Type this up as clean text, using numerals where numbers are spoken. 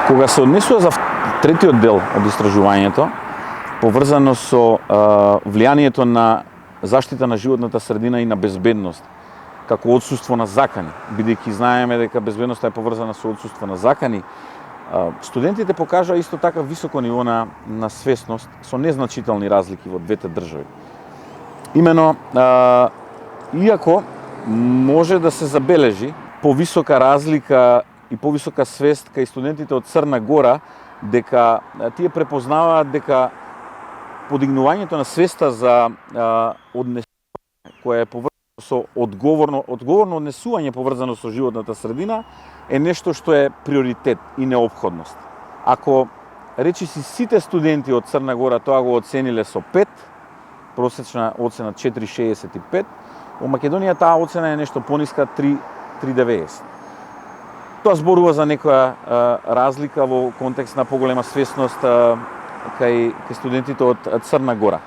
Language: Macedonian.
Кога се однесува за третиот дел од истражувањето, поврзано со влијанието на заштита на животната средина и на безбедност, како отсуство на закани, бидејќи знаеме дека безбедноста е поврзана со отсуство на закани, студентите покажаа исто така високо ниво на свесност со незначителни разлики во двете држави. Имено, иако може да се забележи повисока разлика и повисока свест кај студентите од Црна Гора, дека тие препознаваат дека подигнувањето на свеста за однесување, кое е поврзано со одговорно однесување поврзано со животната средина, е нешто што е приоритет и неопходност. Ако речиси сите студенти од Црна Гора тоа го оцениле со 5, просечна оцена 4,65, во Македонија таа оцена е нешто пониска 3,90. Тоа зборува за некоја разлика во контекст на поголема свесност кај студентите од Црна Гора.